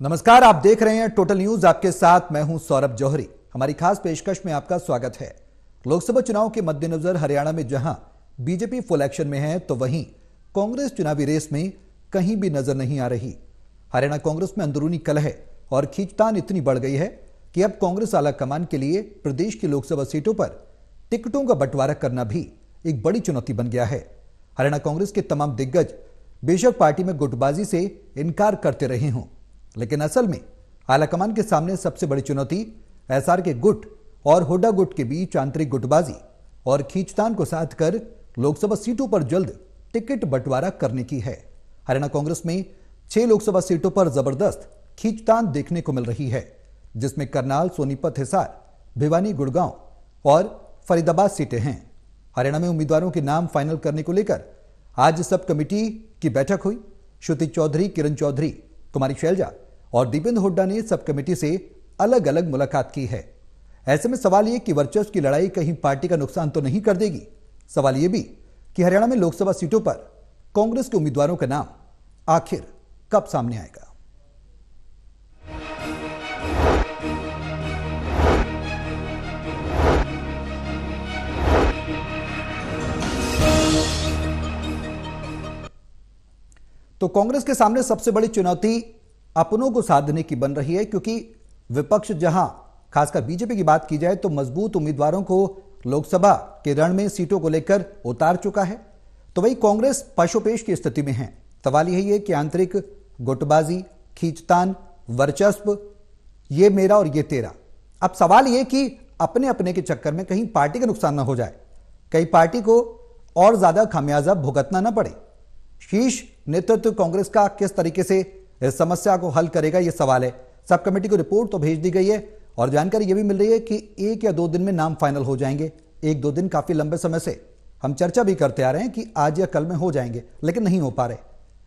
नमस्कार, आप देख रहे हैं टोटल न्यूज। आपके साथ मैं हूं सौरभ जौहरी। हमारी खास पेशकश में आपका स्वागत है। लोकसभा चुनाव के मद्देनजर हरियाणा में जहां बीजेपी फुल एक्शन में है, तो वहीं कांग्रेस चुनावी रेस में कहीं भी नजर नहीं आ रही। हरियाणा कांग्रेस में अंदरूनी कलह और खींचतान इतनी बढ़ गई है कि अब कांग्रेस आला कमान के लिए प्रदेश की लोकसभा सीटों पर टिकटों का बंटवारा करना भी एक बड़ी चुनौती बन गया है। हरियाणा कांग्रेस के तमाम दिग्गज बेशक पार्टी में गुटबाजी से इनकार करते रहे हों, लेकिन असल में आलाकमान के सामने सबसे बड़ी चुनौती एसआर के गुट और हुड्डा गुट के बीच आंतरिक गुटबाजी और खींचतान को साध कर लोकसभा सीटों पर जल्द टिकट बंटवारा करने की है। हरियाणा कांग्रेस में 6 लोकसभा सीटों पर जबरदस्त खींचतान देखने को मिल रही है, जिसमें करनाल, सोनीपत, हिसार, भिवानी, गुड़गांव और फरीदाबाद सीटें हैं। हरियाणा में उम्मीदवारों के नाम फाइनल करने को लेकर आज सब कमेटी की बैठक हुई। श्रुति चौधरी, किरण चौधरी, कुमारी शैलजा और दीपेंद्र हुड्डा ने सब कमेटी से अलग अलग मुलाकात की है। ऐसे में सवाल यह कि वर्चस्व की लड़ाई कहीं पार्टी का नुकसान तो नहीं कर देगी। सवाल यह भी कि हरियाणा में लोकसभा सीटों पर कांग्रेस के उम्मीदवारों का नाम आखिर कब सामने आएगा। तो कांग्रेस के सामने सबसे बड़ी चुनौती अपनों को साधने की बन रही है, क्योंकि विपक्ष जहां खासकर बीजेपी की बात की जाए तो मजबूत उम्मीदवारों को लोकसभा के रण में सीटों को लेकर उतार चुका है, तो वही कांग्रेस पशुपेश की स्थिति में है। सवाल यही है कि आंतरिक गुटबाजी, खींचतान, वर्चस्व, ये मेरा और ये तेरा। अब सवाल यह कि अपने अपने के चक्कर में कहीं पार्टी का नुकसान ना हो जाए, कहीं पार्टी को और ज्यादा खामियाजा भुगतना ना पड़े। शीर्ष नेतृत्व कांग्रेस का किस तरीके से इस समस्या को हल करेगा, यह सवाल है। सब कमेटी को रिपोर्ट तो भेज दी गई है और जानकारी यह भी मिल रही है कि 1 या 2 दिन में नाम फाइनल हो जाएंगे। 1-2 दिन काफी लंबे समय से हम चर्चा भी करते आ रहे हैं कि आज या कल में हो जाएंगे, लेकिन नहीं हो पा रहे।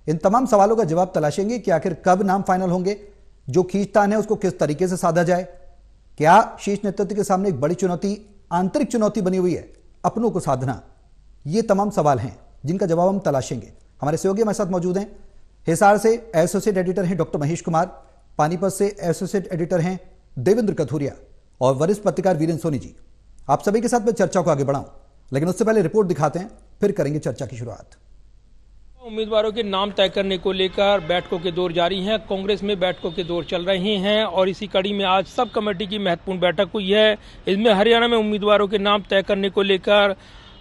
इन तमाम सवालों का जवाब तलाशेंगे कि आखिर कब नाम फाइनल होंगे, जो खींचतान है उसको किस तरीके से साधा जाए। क्या शीर्ष नेतृत्व के सामने एक बड़ी चुनौती, आंतरिक चुनौती बनी हुई है, अपनों को साधना। ये तमाम सवाल हैं जिनका जवाब हम तलाशेंगे। हमारे सहयोगी हमारे साथ मौजूद हैं। हिसार से एसोसिएट एडिटर हैं डॉक्टर महेश कुमार, पानीपत से एसोसिएट एडिटर हैं देवेंद्र कथुरिया और वरिष्ठ पत्रकार वीरेंद्र सोनी जी। आप सभी के साथ मैं चर्चा को आगे बढ़ाऊं, लेकिन उससे पहले रिपोर्ट दिखाते हैं, फिर करेंगे चर्चा की शुरुआत। उम्मीदवारों के नाम तय करने को लेकर बैठकों के दौर जारी हैं। कांग्रेस में बैठकों के दौर चल रहे हैं और इसी कड़ी में आज सब कमेटी की महत्वपूर्ण बैठक हुई है। इसमें हरियाणा में उम्मीदवारों के नाम तय करने को लेकर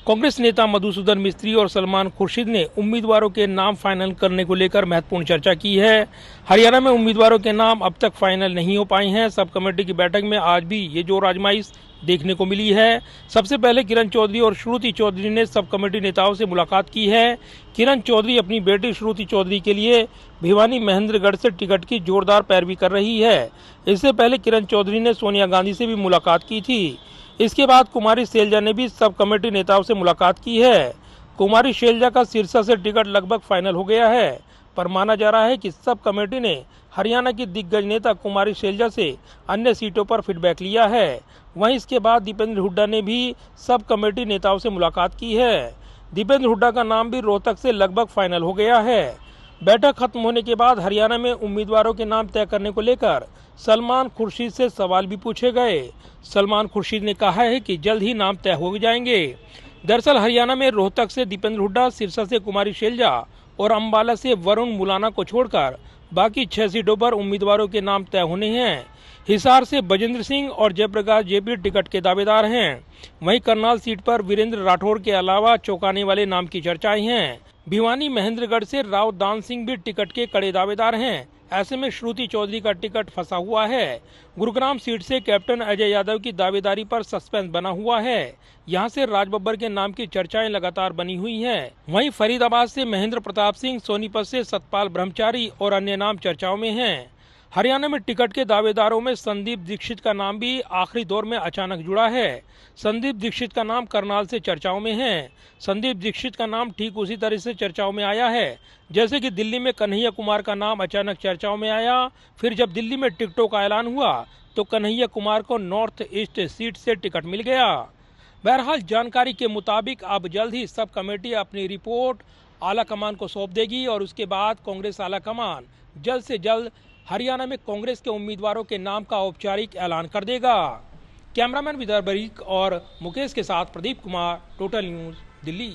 कांग्रेस नेता मधुसूदन मिस्त्री और सलमान खुर्शीद ने उम्मीदवारों के नाम फाइनल करने को लेकर महत्वपूर्ण चर्चा की है। हरियाणा में उम्मीदवारों के नाम अब तक फाइनल नहीं हो पाए हैं। सब कमेटी की बैठक में आज भी ये जोर आजमाइश देखने को मिली है। सबसे पहले किरण चौधरी और श्रुति चौधरी ने सब कमेटी नेताओं से मुलाकात की है। किरण चौधरी अपनी बेटी श्रुति चौधरी के लिए भिवानी महेंद्रगढ़ से टिकट की जोरदार पैरवी कर रही है। इससे पहले किरण चौधरी ने सोनिया गांधी से भी मुलाकात की थी। इसके बाद कुमारी शैलजा ने भी सब कमेटी नेताओं से मुलाकात की है। कुमारी शैलजा का सिरसा से टिकट लगभग फाइनल हो गया है, पर माना जा रहा है कि सब कमेटी ने हरियाणा की दिग्गज नेता कुमारी शैलजा से अन्य सीटों पर फीडबैक लिया है। वहीं इसके बाद दीपेंद्र हुड्डा ने भी सब कमेटी नेताओं से मुलाकात की है। दीपेंद्र हुड्डा का नाम भी रोहतक से लगभग फाइनल हो गया है। बैठक खत्म होने के बाद हरियाणा में उम्मीदवारों के नाम तय करने को लेकर सलमान खुर्शीद से सवाल भी पूछे गए। सलमान खुर्शीद ने कहा है कि जल्द ही नाम तय हो जाएंगे। दरअसल हरियाणा में रोहतक से दीपेंद्र हुड्डा, सिरसा से कुमारी शैलजा और अंबाला से वरुण मुलाना को छोड़कर बाकी 6 सीटों पर उम्मीदवारों के नाम तय होने हैं। हिसार से बजेंद्र सिंह और जयप्रकाश जेपी टिकट के दावेदार हैं। वहीं करनाल सीट पर वीरेंद्र राठौर के अलावा चौंकाने वाले नाम की चर्चाएं हैं। भिवानी महेंद्रगढ़ से राव दान सिंह भी टिकट के कड़े दावेदार हैं। ऐसे में श्रुति चौधरी का टिकट फंसा हुआ है। गुरुग्राम सीट से कैप्टन अजय यादव की दावेदारी पर सस्पेंस बना हुआ है। यहां से राज बब्बर के नाम की चर्चाएं लगातार बनी हुई हैं। वहीं फरीदाबाद से महेंद्र प्रताप सिंह, सोनीपत से सतपाल ब्रह्मचारी और अन्य नाम चर्चाओं में हैं। हरियाणा में टिकट के दावेदारों में संदीप दीक्षित का नाम भी आखिरी दौर में अचानक जुड़ा है। संदीप दीक्षित का नाम करनाल से चर्चाओं में है। संदीप दीक्षित का नाम ठीक उसी तरह से चर्चाओं में आया है जैसे कि दिल्ली में कन्हैया कुमार का नाम अचानक चर्चाओं में आया। फिर जब दिल्ली में टिकटों का ऐलान हुआ तो कन्हैया कुमार को नॉर्थ ईस्ट सीट से टिकट मिल गया। बहरहाल जानकारी के मुताबिक अब जल्द ही सब कमेटी अपनी रिपोर्ट आला कमान को सौंप देगी और उसके बाद कांग्रेस आला कमान जल्द से जल्द हरियाणा में कांग्रेस के उम्मीदवारों के नाम का औपचारिक ऐलान कर देगा। कैमरामैन विदर्भ बरीक और मुकेश के साथ प्रदीप कुमार, टोटल न्यूज, दिल्ली।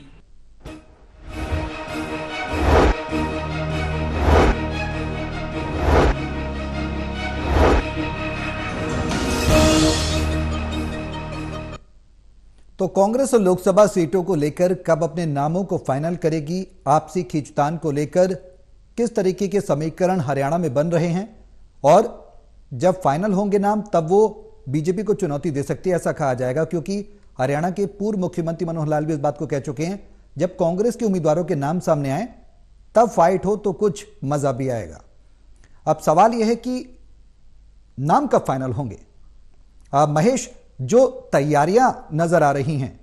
तो कांग्रेस और लोकसभा सीटों को लेकर कब अपने नामों को फाइनल करेगी, आपसी खींचतान को लेकर किस तरीके के समीकरण हरियाणा में बन रहे हैं और जब फाइनल होंगे नाम तब वो बीजेपी को चुनौती दे सकती है, ऐसा कहा जाएगा, क्योंकि हरियाणा के पूर्व मुख्यमंत्री मनोहर लाल भी इस बात को कह चुके हैं, जब कांग्रेस के उम्मीदवारों के नाम सामने आए तब फाइट हो तो कुछ मजा भी आएगा। अब सवाल यह है कि नाम कब फाइनल होंगे। महेश, जो तैयारियां नजर आ रही हैं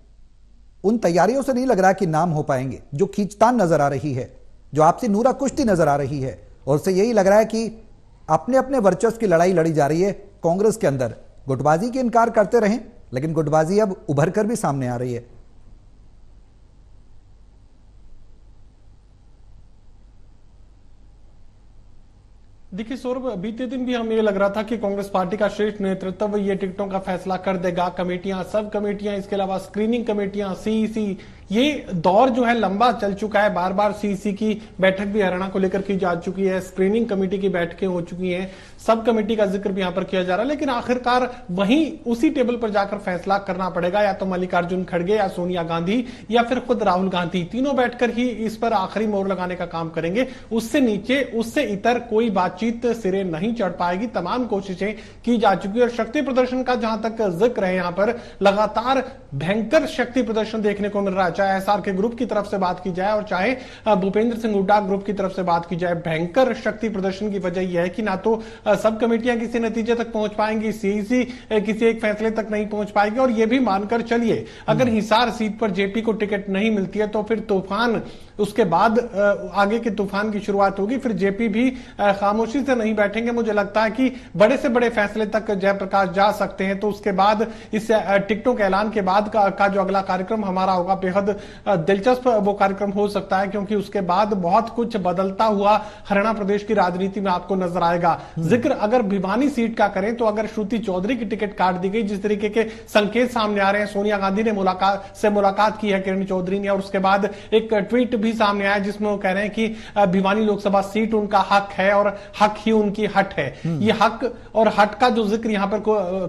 उन तैयारियों से नहीं लग रहा कि नाम हो पाएंगे। जो खींचतान नजर आ रही है, जो आपसी नूरा कुश्ती नजर आ रही है, और उससे यही लग रहा है कि अपने अपने वर्चस्व की लड़ाई लड़ी जा रही है कांग्रेस के अंदर। गुटबाजी के इनकार करते रहें, लेकिन गुटबाजी अब उभर कर भी सामने आ रही है। देखिए सौरभ, बीते दिन भी हमें लग रहा था कि कांग्रेस पार्टी का श्रेष्ठ नेतृत्व ये टिकटों का फैसला कर देगा। कमेटियां, सब कमेटियां, इसके अलावा स्क्रीनिंग कमेटियां, सीईसी, ये दौर जो है लंबा चल चुका है। बार बार सीईसी की बैठक भी हरियाणा को लेकर की जा चुकी है, स्क्रीनिंग कमेटी की बैठकें हो चुकी हैं, सब कमेटी का जिक्र भी यहां पर किया जा रहा है। लेकिन आखिरकार वहीं उसी टेबल पर जाकर फैसला करना पड़ेगा, या तो मल्लिकार्जुन खड़गे या सोनिया गांधी या फिर खुद राहुल गांधी, तीनों बैठकर ही इस पर आखिरी मोहर लगाने का काम करेंगे। उससे नीचे, उससे इतर कोई बातचीत सिरे नहीं चढ़ पाएगी। तमाम कोशिशें की जा चुकी है और शक्ति प्रदर्शन का जहां तक जिक्र है, यहां पर लगातार भयंकर शक्ति प्रदर्शन देखने को मिल रहा है। चाहे एसआर के ग्रुप की तरफ से बात की जाए और चाहे भूपेंद्र सिंह हुड्डा ग्रुप की तरफ से बात की जाए, भयंकर शक्ति प्रदर्शन की वजह यह है कि ना तो सब कमेटियां किसी नतीजे तक पहुंच पाएंगी, सीईसी किसी एक फैसले तक नहीं पहुंच पाएगी। और यह भी मानकर चलिए, अगर हिसार सीट पर जेपी को टिकट नहीं मिलती है तो फिर तूफान, उसके बाद आगे के तूफान की शुरुआत होगी। फिर जेपी भी खामोशी से नहीं बैठेंगे। मुझे लगता है कि बड़े से बड़े फैसले तक जयप्रकाश जा सकते हैं। तो उसके बाद इस टिकटों के ऐलान के बाद का जो अगला कार्यक्रम हमारा होगा, बेहद दिलचस्प वो कार्यक्रम हो सकता है, क्योंकि उसके बाद बहुत कुछ बदलता हुआ हरियाणा प्रदेश की राजनीति में आपको नजर आएगा। जिक्र अगर भिवानी सीट का करें तो अगर श्रुति चौधरी की टिकट काट दी गई, जिस तरीके के संकेत सामने आ रहे हैं, सोनिया गांधी ने मुलाकात की है किरण चौधरी ने, और उसके बाद एक ट्वीट भी सामने आया जिसमें वो कह रहे हैं कि भिवानी लोकसभा सीट उनका हक है और हक ही उनकी हट है। ये हक और हट का जो जिक्र यहां पर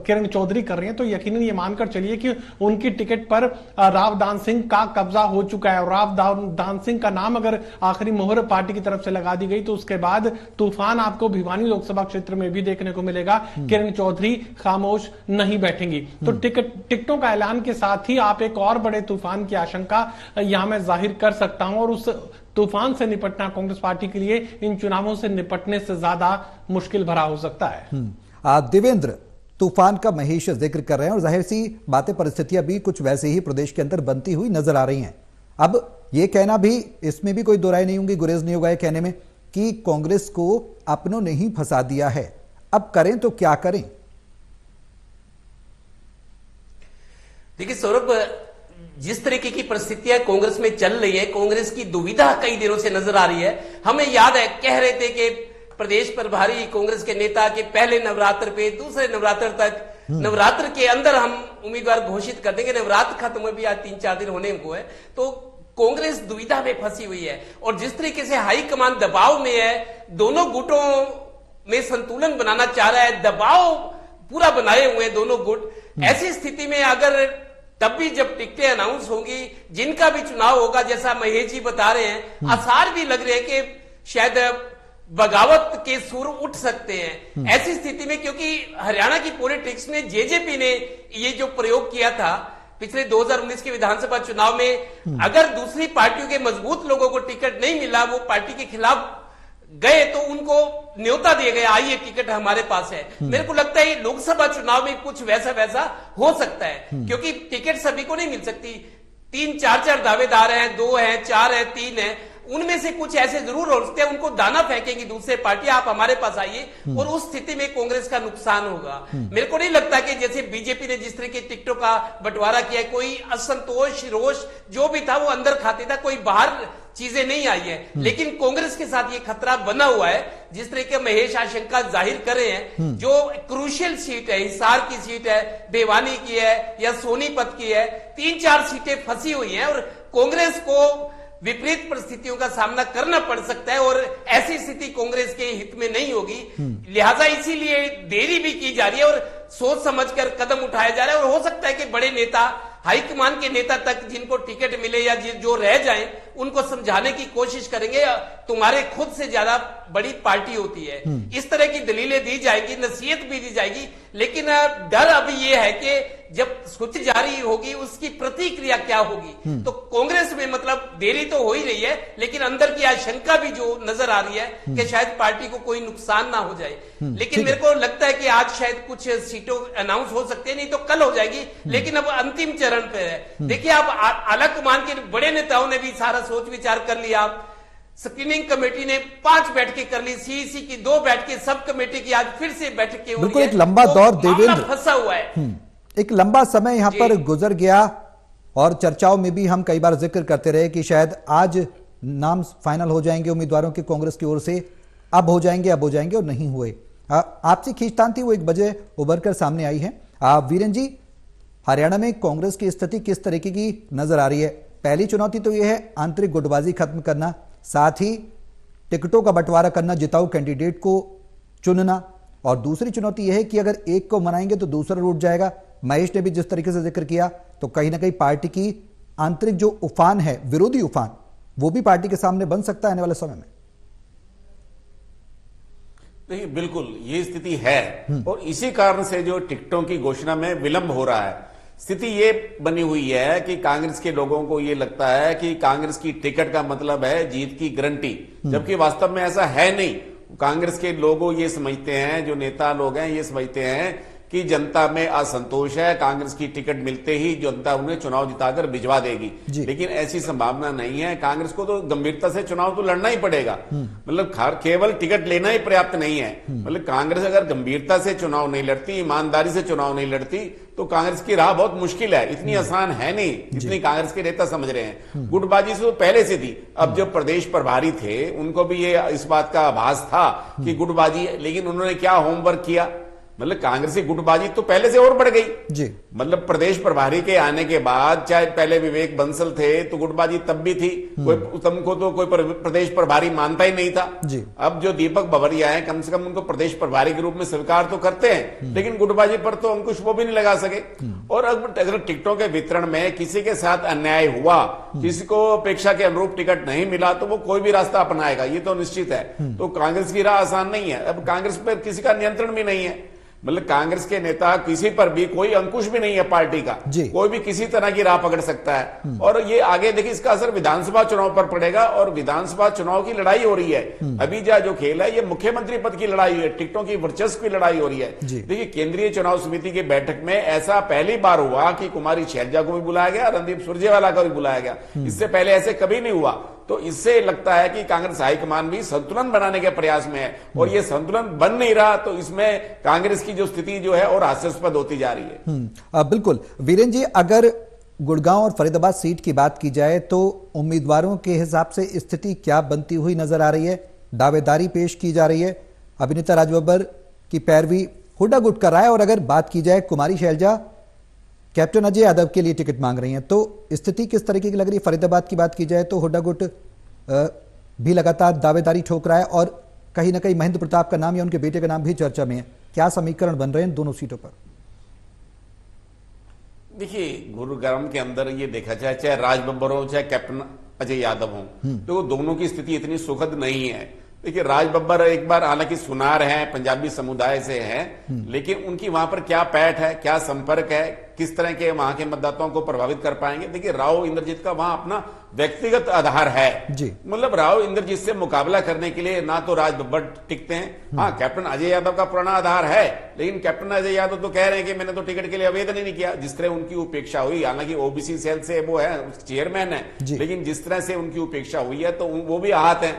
किरण चौधरी कर रहे हैं, तो यकीनन ये मानकर चलिए कि उनकी टिकट पर राव दान सिंह का कब्जा हो चुका है। और राव दान सिंह का नाम अगर आखिरी मोहर पार्टी की तरफ से लगा दी गई तो उसके बाद तूफान आपको भिवानी लोकसभा क्षेत्र में भी देखने को मिलेगा। किरण चौधरी खामोश नहीं बैठेंगी। तो टिकटों का ऐलान के साथ ही आप एक और बड़े तूफान की आशंका यहां मैं जाहिर कर सकता हूं, और उस तूफान से निपटना कांग्रेस पार्टी के लिए इन चुनावों से निपटने से ज्यादा मुश्किल भरा हो सकता है। देवेंद्र, तूफान का महेश जिक्र कर रहे हैं और जाहिर सी बातें, परिस्थितियां भी कुछ वैसे ही प्रदेश के अंदर बनती हुई नजर आ रही हैं। अब यह कहना भी, इसमें भी कोई दो राय नहीं होंगी, गुरेज नहीं होगा कहने में कि कांग्रेस को अपनों ने ही फंसा दिया है। अब करें तो क्या करें? देखिए सौरभ, जिस तरीके की परिस्थितियां कांग्रेस में चल रही है, कांग्रेस की दुविधा कई दिनों से नजर आ रही है। हमें याद है, कह रहे थे कि प्रदेश प्रभारी कांग्रेस के नेता के पहले नवरात्र पे, दूसरे नवरात्र तक, नवरात्र के अंदर हम उम्मीदवार घोषित कर देंगे। नवरात्र खत्म हुए भी आज 3-4 दिन होने को है। तो कांग्रेस दुविधा में फंसी हुई है और जिस तरीके से हाईकमान दबाव में है, दोनों गुटों में संतुलन बनाना चाह रहा है, दबाव पूरा बनाए हुए दोनों गुट। ऐसी स्थिति में अगर तब भी जब टिकटें अनाउंस होंगी, जिनका भी चुनाव होगा, जैसा महेश जी बता रहे हैं, आसार भी लग रहे हैं कि शायद बगावत के सुर उठ सकते हैं। ऐसी स्थिति में, क्योंकि हरियाणा की पॉलिटिक्स में जेजेपी ने ये जो प्रयोग किया था पिछले 2019 के विधानसभा चुनाव में, अगर दूसरी पार्टियों के मजबूत लोगों को टिकट नहीं मिला, वो पार्टी के खिलाफ गए, तो उनको न्योता दिया गया, आइए टिकट हमारे पास है। मेरे को लगता है लोकसभा चुनाव में कुछ वैसा हो सकता है, क्योंकि टिकट सभी को नहीं मिल सकती। 3-4 दावेदार हैं, 2 हैं, 4 हैं, 3 हैं, उनमें से कुछ ऐसे जरूर हो सकते हैं, उनको दाना फेंकेंगी दूसरे पार्टी, आप हमारे पास आइए, और उस स्थिति में कांग्रेस का नुकसान होगा। मेरे को नहीं लगता कि जैसे बीजेपी ने जिस तरह के टिकटों का बंटवारा किया, कोई असंतोष, रोष जो भी था वो अंदर खाते था, कोई बाहर चीजें नहीं आई है। लेकिन कांग्रेस के साथ ये खतरा बना हुआ है, जिस तरह के महेश आशंका जाहिर कर रहे हैं। जो क्रूशियल सीट है, हिसार की सीट है, भिवानी की है या सोनीपत की है, 3-4 सीटें फंसी हुई हैं और कांग्रेस को विपरीत परिस्थितियों का सामना करना पड़ सकता है और ऐसी स्थिति कांग्रेस के हित में नहीं होगी। लिहाजा इसीलिए देरी भी की जा रही है और सोच समझकर कदम उठाया जा रहा है। और हो सकता है कि बड़े नेता, हाईकमान के नेता तक जिनको टिकट मिले या जो रह जाएं, उनको समझाने की कोशिश करेंगे तुम्हारे खुद से ज्यादा बड़ी पार्टी होती है। इस तरह की दलीलें दी जाएंगी, नसीहत भी दी जाएगी। लेकिन डर अभी यह है कि जब स्विच जारी होगी उसकी प्रतिक्रिया क्या होगी। तो कांग्रेस में मतलब देरी तो हो ही रही है, लेकिन अंदर की आशंका भी जो नजर आ रही है कि शायद पार्टी को कोई नुकसान ना हो जाए। लेकिन मेरे को लगता है कि आज शायद कुछ सीटों अनाउंस हो सकते हैं, नहीं तो कल हो जाएगी। लेकिन अब अंतिम चरण पे है। देखिए, अब आलाकमान के बड़े नेताओं ने भी सारा सोच विचार कर लिया। स्क्रीनिंग कमेटी ने 5 बैठकें कर ली, सीईसी की 2 बैठकें, सब कमेटी की आज फिर से बैठकें हो रही है। बिल्कुल एक लंबा दौर देवेंद्र फंसा हुआ है, एक लंबा समय यहां पर गुजर गया और चर्चाओं में भी हम कई बार जिक्र करते रहे कि शायद आज नाम फाइनल हो जाएंगे उम्मीदवारों के कांग्रेस की ओर से, अब हो जाएंगे और नहीं हुए। आपसी खींचतान थी, वो एक वजह उभर कर सामने आई है। वीरेन जी, हरियाणा में कांग्रेस की स्थिति किस तरीके की नजर आ रही है? पहली चुनौती तो यह है आंतरिक गुटबाजी खत्म करना, साथ ही टिकटों का बंटवारा करना, जिताऊ कैंडिडेट को चुनना, और दूसरी चुनौती यह है कि अगर एक को मनाएंगे तो दूसरा रूठ जाएगा। महेश ने भी जिस तरीके से जिक्र किया, तो कहीं ना कहीं पार्टी की आंतरिक जो उफान है, विरोधी उफान, वो भी पार्टी के सामने बन सकता है आने वाले समय में। देखिए, बिल्कुल ये स्थिति है और इसी कारण से जो टिकटों की घोषणा में विलंब हो रहा है। स्थिति ये बनी हुई है कि कांग्रेस के लोगों को ये लगता है कि कांग्रेस की टिकट का मतलब है जीत की गारंटी, जबकि वास्तव में ऐसा है नहीं। कांग्रेस के लोगों ये समझते हैं, जो नेता लोग हैं ये समझते हैं कि जनता में असंतोष है, कांग्रेस की टिकट मिलते ही जनता उन्हें चुनाव जिताकर भिजवा देगी। लेकिन ऐसी संभावना नहीं है। कांग्रेस को तो गंभीरता से चुनाव तो लड़ना ही पड़ेगा। मतलब केवल टिकट लेना ही पर्याप्त नहीं है। मतलब कांग्रेस अगर गंभीरता से चुनाव नहीं लड़ती, ईमानदारी से चुनाव नहीं लड़ती, तो कांग्रेस की राह बहुत मुश्किल है। इतनी आसान है नहीं जितनी कांग्रेस के नेता समझ रहे हैं। गुटबाजी से तो पहले से थी। अब जो प्रदेश प्रभारी थे उनको भी ये इस बात का आभास था कि गुटबाजी है, लेकिन उन्होंने क्या होमवर्क किया? मतलब कांग्रेस की गुटबाजी तो पहले से और बढ़ गई जी। मतलब प्रदेश प्रभारी के आने के बाद, चाहे पहले विवेक बंसल थे तो गुटबाजी तब भी थी, कोई तुमको तो कोई प्रदेश प्रभारी मानता ही नहीं था जी। अब जो दीपक बाबरिया है, कम से कम उनको प्रदेश प्रभारी के रूप में स्वीकार तो करते हैं, लेकिन गुटबाजी पर तो अंकुश वो भी नहीं लगा सके। और अगर टिकटों के वितरण में किसी के साथ अन्याय हुआ, किसी को अपेक्षा के अनुरूप टिकट नहीं मिला, तो वो कोई भी रास्ता अपनाएगा, ये तो निश्चित है। तो कांग्रेस की राह आसान नहीं है। अब कांग्रेस पर किसी का नियंत्रण भी नहीं है। मतलब कांग्रेस के नेता किसी पर भी, कोई अंकुश भी नहीं है पार्टी का, कोई भी किसी तरह की राह पकड़ सकता है। और ये आगे देखिए, इसका असर विधानसभा चुनाव पर पड़ेगा और विधानसभा चुनाव की लड़ाई हो रही है। अभी जो खेल है ये मुख्यमंत्री पद की लड़ाई है, टिकटों की वर्चस्व की लड़ाई हो रही है। देखिए, केंद्रीय चुनाव समिति की बैठक में ऐसा पहली बार हुआ कि कुमारी शैलजा को भी बुलाया गया, रणदीप सुरजेवाला को भी बुलाया गया। इससे पहले ऐसे कभी नहीं हुआ। तो इससे लगता है कि कांग्रेस हाईकमान भी संतुलन बनाने के प्रयास में है, और ये संतुलन बन नहीं रहा, तो इसमें कांग्रेस की जो स्थिति जो है और हास्यास्पद होती जा रही है। बिल्कुल वीरेन जी, अगर गुड़गांव और फरीदाबाद सीट की बात की जाए तो उम्मीदवारों के हिसाब से स्थिति क्या बनती हुई नजर आ रही है? दावेदारी पेश की जा रही है, अभिनेता राज बब्बर की पैरवी हुड्डा गुट कर रहा है, और अगर बात की जाए कुमारी शैलजा कैप्टन अजय यादव के लिए टिकट मांग रही हैं, तो स्थिति किस तरीके की लग रही है? फरीदाबाद की बात की जाए तो हुड्डा गुट भी लगातार दावेदारी ठोक रहा है, और कहीं ना कहीं महेंद्र प्रताप का नाम या उनके बेटे का नाम भी चर्चा में है। क्या समीकरण बन रहे हैं दोनों सीटों पर? देखिए, गुरुग्राम के अंदर ये देखा जाए, चाहे राज बब्बर हो चाहे कैप्टन अजय यादव हो, तो दोनों की स्थिति इतनी सुखद नहीं है। देखिए, राज बब्बर एक बार हालांकि सुनार हैं, पंजाबी समुदाय से हैं, लेकिन उनकी वहां पर क्या पैठ है, क्या संपर्क है, किस तरह के वहां के मतदाताओं को प्रभावित कर पाएंगे? देखिए, राव इंद्रजीत का वहां अपना व्यक्तिगत आधार है जी। मतलब राव इंद्रजीत से मुकाबला करने के लिए ना तो राज बब्बर टिकते हैं। हाँ, कैप्टन अजय यादव का पुराना आधार है, लेकिन कैप्टन अजय यादव तो कह रहे हैं कि मैंने तो टिकट के लिए आवेदन ही नहीं किया। जिस तरह उनकी उपेक्षा हुई, हालांकि ओबीसी सेल से वो है, चेयरमैन है, लेकिन जिस तरह से उनकी उपेक्षा हुई है तो वो भी आहत है।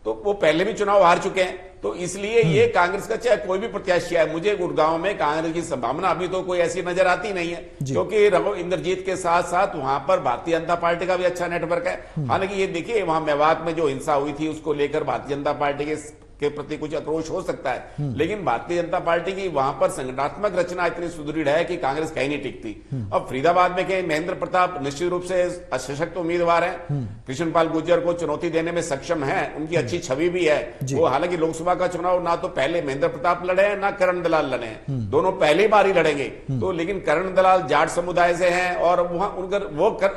तो वो पहले भी चुनाव हार चुके हैं, तो इसलिए ये कांग्रेस का चाहे कोई भी प्रत्याशी है, मुझे गुड़गांव में कांग्रेस की संभावना अभी तो कोई ऐसी नजर आती नहीं है, क्योंकि रघु इंद्रजीत के साथ साथ वहां पर भारतीय जनता पार्टी का भी अच्छा नेटवर्क है। हालांकि ये देखिए वहां मेवात में जो हिंसा हुई थी उसको लेकर भारतीय जनता पार्टी के प्रति कुछ आक्रोश हो सकता है, लेकिन भारतीय जनता पार्टी की वहां पर संगठनात्मक रचना इतनी सुदृढ़ है कि कांग्रेस कहीं नहीं टिकती। अब फरीदाबाद में कहीं महेंद्र प्रताप निश्चित रूप से सशक्त उम्मीदवार हैं, कृष्णपाल गुर्जर को चुनौती देने में सक्षम है, उनकी अच्छी छवि भी है। वो हालांकि लोकसभा का चुनाव ना तो पहले महेंद्र प्रताप लड़े हैं ना करण दलाल लड़े हैं, दोनों पहली बार ही लड़ेंगे। तो लेकिन करण दलाल जाट समुदाय से हैं और वहां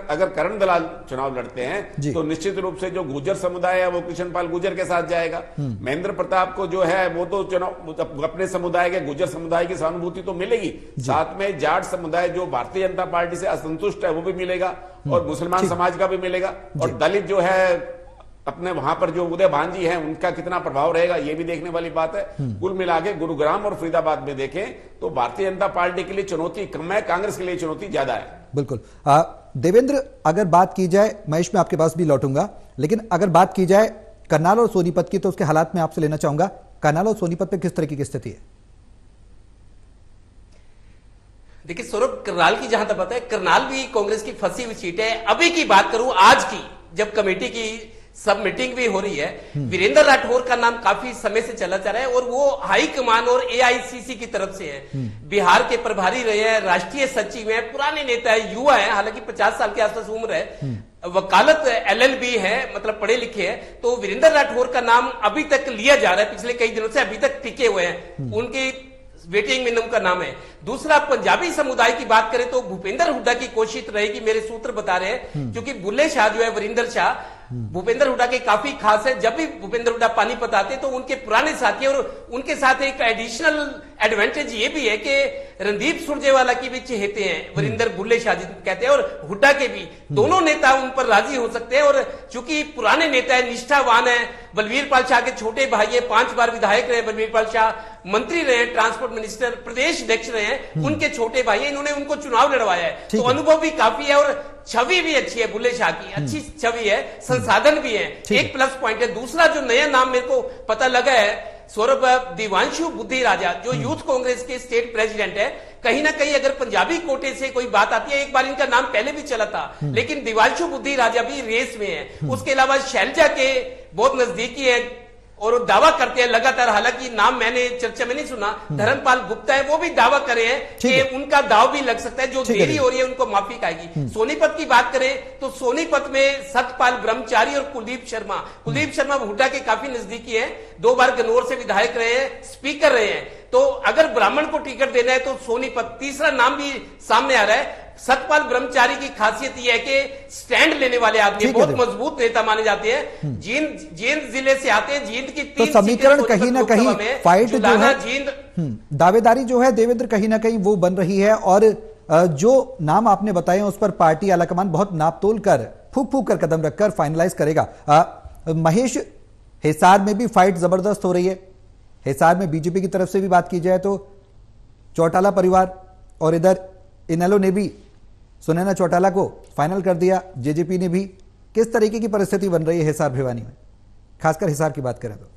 अगर करण दलाल चुनाव लड़ते हैं तो निश्चित रूप से जो गुर्जर समुदाय है वो कृष्णपाल गुर्जर के साथ जाएगा। महेंद्र प्रताप को जो है वो तो चुनाव अपने समुदाय के गुर्जर समुदाय की सहानुभूति तो मिलेगी, साथ में जाट समुदाय जो भारतीय जनता पार्टी से असंतुष्ट है वो भी मिलेगा और मुसलमान समाज का भी मिलेगा, और दलित जो है अपने वहां पर जो उदय भांजी हैं उनका कितना प्रभाव रहेगा ये भी देखने वाली बात है। कुल मिला के गुरुग्राम और फरीदाबाद में देखें तो भारतीय जनता पार्टी के लिए चुनौती कम है, कांग्रेस के लिए चुनौती ज्यादा है। बिल्कुल। देवेंद्र, अगर बात की जाए, महेश मैं आपके पास भी लौटूंगा, लेकिन अगर बात की जाए करनाल और सोनीपत की तो उसके हालात में आपसे लेना चाहूंगा। करनाल और सोनीपत में किस तरीके की स्थिति है? देखिए सौरभ, करनाल की जहां तक बात है, करनाल भी कांग्रेस की फंसी हुई सीट है। अभी की बात करूं आज की, जब कमेटी की सब मीटिंग भी हो रही है, वीरेंद्र राठौर का नाम काफी समय से चला जा रहा है और वो हाईकमान और एआईसीसी की तरफ से है। बिहार के प्रभारी रहे हैं, राष्ट्रीय सचिव हैं, पुराने नेता है, युवा है, हालांकि 50 साल के आसपास उम्र है, वकालत एलएलबी है, मतलब पढ़े लिखे हैं। तो वीरेंद्र राठौर का नाम अभी तक लिया जा रहा है, पिछले कई दिनों से अभी तक टिके हुए हैं, उनकी वेटिंग में उनका नाम है। दूसरा, पंजाबी समुदाय की बात करें तो भूपेंद्र हुड्डा की कोशिश रहेगी, मेरे सूत्र बता रहे हैं, क्योंकि बुल्ले शाह जो है, वरिंदर शाह भूपेंद्र हुड्डा के काफी खास है। जब भी भूपेंद्र हुड्डा पानीपत आते तो उनके पुराने साथी, और उनके साथ एक एडिशनल एडवांटेज ये भी है कि रणदीप सुरजेवाला की भी चहेते हैं, वरिंदर बुल्ले शाह जी कहते हैं, और हुड्डा के भी, दोनों नेता उन पर राजी हो सकते हैं। और चूंकि पुराने नेता है, निष्ठावान है, बलवीर पाल शाह के छोटे भाई है, 5 बार विधायक रहे बलवीर पाल शाह, मंत्री रहे, ट्रांसपोर्ट मिनिस्टर, प्रदेश अध्यक्ष रहे हैं, उनके छोटे भाई है, इन्होंने उनको चुनाव लड़वाया है, तो अनुभव भी काफी है और छवि भी अच्छी है, बुल्ले शाह की अच्छी छवि है, संसाधन भी है, एक प्लस पॉइंट है। दूसरा जो नया नाम मेरे को पता लगा है सौरभ, दिवांशु बुद्धि राजा, जो यूथ कांग्रेस के स्टेट प्रेसिडेंट है, कहीं ना कहीं अगर पंजाबी कोटे से कोई बात आती है, एक बार इनका नाम पहले भी चला था, लेकिन दिवांशु बुद्धि राजा भी रेस में है। उसके अलावा शैलजा के बहुत नजदीकी है और वो दावा करते हैं लगातार, हालांकि नाम मैंने चर्चा में नहीं सुना, धर्मपाल गुप्ता है, वो भी दावा करे हैं कि उनका दाव भी लग सकता है, जो देरी हो रही है उनको माफी आएगी। सोनीपत की बात करें तो सोनीपत में सतपाल ब्रह्मचारी और कुलदीप शर्मा हुड्डा के काफी नजदीकी है, 2 बार गन्नौर से विधायक रहे हैं, स्पीकर रहे हैं। तो अगर ब्राह्मण को टिकट देना है तो सोनीपत। तीसरा नाम भी सामने आ रहा है, सतपाल ब्रह्मचारी की खासियत यह है कि स्टैंड लेने वाले आदमी, बहुत मजबूत नेता माने जाते हैं, जींद जिले से आते हैं, जींद की 3 समीकरण कहीं ना कहीं फाइट जो है, दावेदारी जो है देवेंद्र कहीं ना कहीं वो बन रही है, और जो नाम आपने बताए उस पर पार्टी आलाकमान बहुत नापतोल कर, फूक कर कदम रखकर फाइनलाइज करेगा। महेश, हिसार में भी फाइट जबरदस्त हो रही है। हिसार में बीजेपी की तरफ से भी बात की जाए तो चौटाला परिवार और इधर इनेलो ने भी सुनैना चौटाला को फाइनल कर दिया, जेजेपी ने भी। किस तरीके की परिस्थिति बन रही है हिसार भिवानी में, खासकर हिसार की बात करें तो?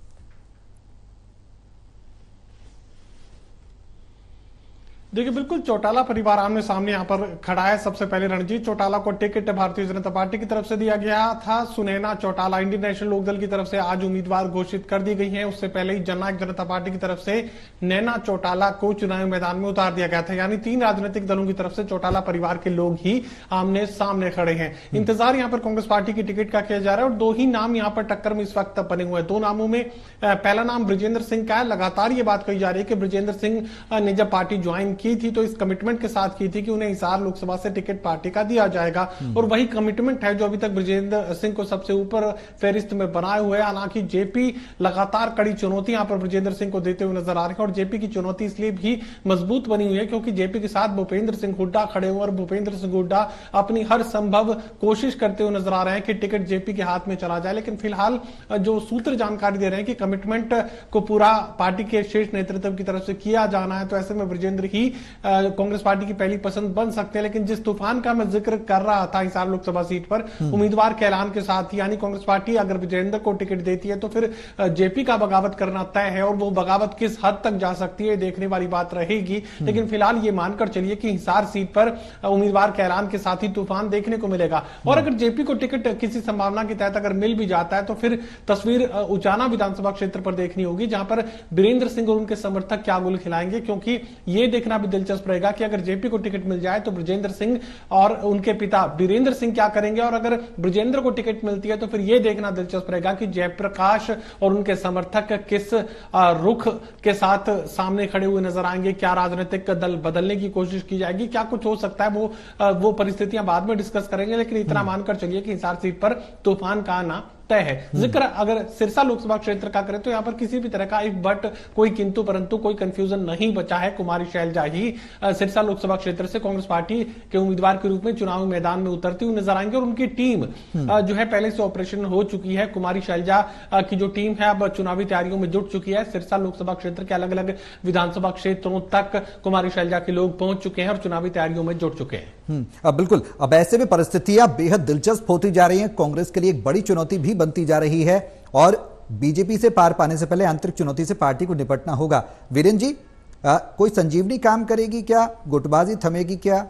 देखिए बिल्कुल चौटाला परिवार आमने सामने यहाँ पर खड़ा है। सबसे पहले रणजीत चौटाला को टिकट भारतीय जनता पार्टी की तरफ से दिया गया था। सुनैना चौटाला इंडियन नेशनल लोकदल की तरफ से आज उम्मीदवार घोषित कर दी गई हैं। उससे पहले ही जननायक जनता पार्टी की तरफ से नैना चौटाला को चुनावी मैदान में उतार दिया गया था। यानी 3 राजनीतिक दलों की तरफ से चौटाला परिवार के लोग ही आमने सामने खड़े हैं। इंतजार यहाँ पर कांग्रेस पार्टी की टिकट का किया जा रहा है और 2 ही नाम यहाँ पर टक्कर में इस वक्त बने हुए हैं। 2 नामों में पहला नाम ब्रजेंद्र सिंह का है। लगातार ये बात कही जा रही है कि ब्रजेंद्र सिंह ने जब पार्टी ज्वाइन की थी तो इस कमिटमेंट के साथ की थी कि उन्हें हिसार लोकसभा से टिकट पार्टी का दिया जाएगा, और वही कमिटमेंट है जो अभी तक ब्रजेंद्र सिंह को सबसे ऊपर फहरिस्त में बनाए हुए। हालांकि जेपी लगातार कड़ी चुनौती यहां पर ब्रजेंद्र सिंह को देते हुए नजर आ रहे हैं, और जेपी की चुनौती इसलिए भी मजबूत बनी हुई है क्योंकि जेपी के साथ भूपेंद्र सिंह हुड्डा खड़े हुए और भूपेंद्र सिंह हुड्डा अपनी हर संभव कोशिश करते हुए नजर आ रहे हैं कि टिकट जेपी के हाथ में चला जाए। लेकिन फिलहाल जो सूत्र जानकारी दे रहे हैं कि कमिटमेंट को पूरा पार्टी के शीर्ष नेतृत्व की तरफ से किया जाना है, तो ऐसे में ब्रजेंद्र ही कांग्रेस पार्टी की पहली पसंद बन सकते हैं। लेकिन जिस तूफान का मैं जिक्र कर रहा था हिसार लोकसभा सीट पर उम्मीदवार के ऐलान के साथ ही, यानी कांग्रेस पार्टी अगर विजेंद्र को टिकट देती है तो फिर जेपी का बगावत करना तय है, और वो बगावत किस हद तक जा सकती है देखने वाली बात रहेगी। लेकिन फिलहाल ये मानकर चलिए कि हिसार सीट पर उम्मीदवार के ऐलान के साथ ही तूफान देखने को मिलेगा। और अगर जेपी को टिकट किसी संभावना के तहत अगर मिल भी जाता है तो फिर तस्वीर उचाना विधानसभा क्षेत्र पर देखनी होगी, जहां पर वीरेंद्र सिंह और उनके समर्थक क्या गुल खिलाएंगे, क्योंकि यह देखना भी दिलचस्प रहेगा कि अगर जेपी को टिकट मिल जाए तो ब्रजेंद्र सिंह और उनके पिता वीरेंद्र सिंह क्या करेंगे, और अगर ब्रजेंद्र को टिकट मिलती है तो फिर यह देखना दिलचस्प रहेगा कि जयप्रकाश और उनके समर्थक किस रुख के साथ सामने खड़े हुए नजर आएंगे। क्या राजनीतिक दल बदलने की कोशिश की जाएगी, क्या कुछ हो सकता है, वो परिस्थितियां बाद में डिस्कस करेंगे। लेकिन इतना मानकर चलिए कि हिसार सीट पर तूफान का आना तय है। जिक्र अगर सिरसा लोकसभा क्षेत्र का करें तो यहां पर किसी भी तरह का इफ बट, कोई किंतु परंतु, कोई कंफ्यूजन नहीं बचा है। कुमारी शैलजा ही सिरसा लोकसभा क्षेत्र से कांग्रेस पार्टी के उम्मीदवार के रूप में चुनावी मैदान में उतरती हुई नजर आएंगे, और उनकी टीम जो है पहले से ऑपरेशन हो चुकी है। कुमारी शैलजा की जो टीम है अब चुनावी तैयारियों में जुट चुकी है। सिरसा लोकसभा क्षेत्र के अलग अलग विधानसभा क्षेत्रों तक कुमारी शैलजा के लोग पहुंच चुके हैं और चुनावी तैयारियों में जुट चुके हैं। अब बिल्कुल, अब ऐसे में परिस्थितियां बेहद दिलचस्प होती जा रही हैं। कांग्रेस के लिए एक बड़ी चुनौती भी बनती जा रही है, और बीजेपी से पार पाने से पहले आंतरिक चुनौती से पार्टी को निपटना होगा। वीरेंद्र जी, कोई संजीवनी काम करेगी क्या? गुटबाजी थमेगी क्या?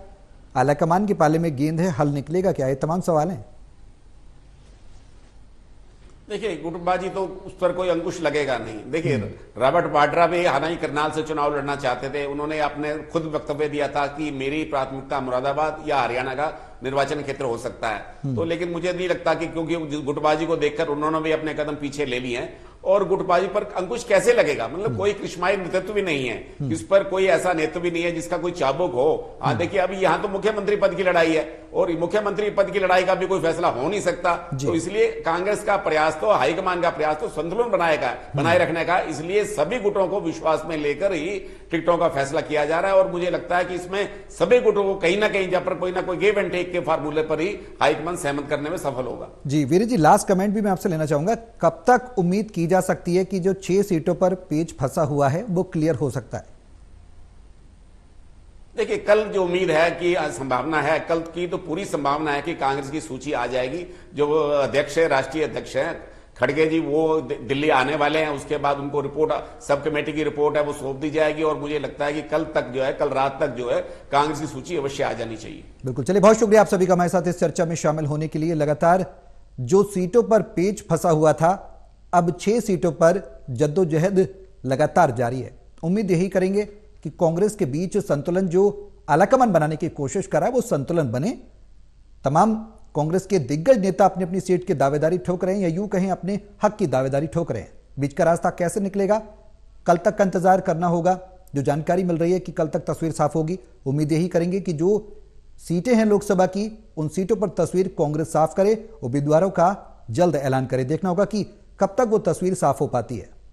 आलाकमान के पाले में गेंद है, हल निकलेगा क्या? ये तमाम सवाल हैं। देखिए, गुटबाजी तो उस पर कोई अंकुश लगेगा नहीं। देखिए, रॉबर्ट वाड्रा भी हालांकि करनाल से चुनाव लड़ना चाहते थे। उन्होंने अपने खुद वक्तव्य दिया था कि मेरी प्राथमिकता मुरादाबाद या हरियाणा का निर्वाचन क्षेत्र हो सकता है। तो लेकिन मुझे नहीं लगता कि, क्योंकि गुटबाजी को देखकर उन्होंने भी अपने कदम पीछे ले लिए हैं। और गुटबाजी पर अंकुश कैसे लगेगा? मतलब कोई कृष्माई नेतृत्व भी नहीं है, इस पर कोई ऐसा नेतृत्व भी नहीं है जिसका कोई चाबुक हो। देखिए, अभी यहां तो मुख्यमंत्री पद की लड़ाई है, और मुख्यमंत्री पद की लड़ाई का भी कोई फैसला हो नहीं सकता। तो इसलिए कांग्रेस का प्रयास तो, हाईकमान का प्रयास तो संतुलन बनाए रखने का, इसलिए सभी गुटों को विश्वास में लेकर ही टिकटों का फैसला किया जा रहा है। और मुझे लगता है कि इसमें सभी गुटों को कहीं ना कहीं, जब पर कोई ना कोई गिव एंड टेक के फार्मूले पर ही हाईकमान सहमत करने में सफल होगा। जी वीर जी, लास्ट कमेंट भी मैं आपसे लेना चाहूंगा। कब तक उम्मीद की जा सकती है कि जो 6 सीटों पर पेच फंसा हुआ है वो क्लियर हो सकता है? देखिए, कल जो उम्मीद है कि संभावना है, कल की तो पूरी संभावना है कि कांग्रेस की सूची आ जाएगी। जो अध्यक्ष है, राष्ट्रीय अध्यक्ष है खड़गे जी, वो दिल्ली आने वाले हैं। उसके बाद उनको रिपोर्ट, सब कमेटी की रिपोर्ट है, वो सौंप दी जाएगी। और मुझे लगता है कि कल तक जो है, कल रात तक जो है, कांग्रेस की सूची अवश्य आ जानी चाहिए। बिल्कुल, चलिए, बहुत शुक्रिया आप सभी का हमारे साथ इस चर्चा में शामिल होने के लिए। लगातार जो सीटों पर पेच फंसा हुआ था, अब 6 सीटों पर जद्दोजहद लगातार जारी है। उम्मीद यही करेंगे कि कांग्रेस के बीच संतुलन, जो आलाकमान बनाने की कोशिश कर रहा है, वो संतुलन बने। तमाम कांग्रेस के दिग्गज नेता अपनी अपनी सीट की दावेदारी ठोक रहे हैं, या यूं कहें अपने हक की दावेदारी ठोक रहे हैं। बीच का रास्ता कैसे निकलेगा, कल तक का इंतजार करना होगा। जो जानकारी मिल रही है कि कल तक तस्वीर साफ होगी। उम्मीद यही करेंगे कि जो सीटें हैं लोकसभा की, उन सीटों पर तस्वीर कांग्रेस साफ करे, उम्मीदवारों का जल्द ऐलान करे। देखना होगा कि कब तक वो तस्वीर साफ हो पाती है।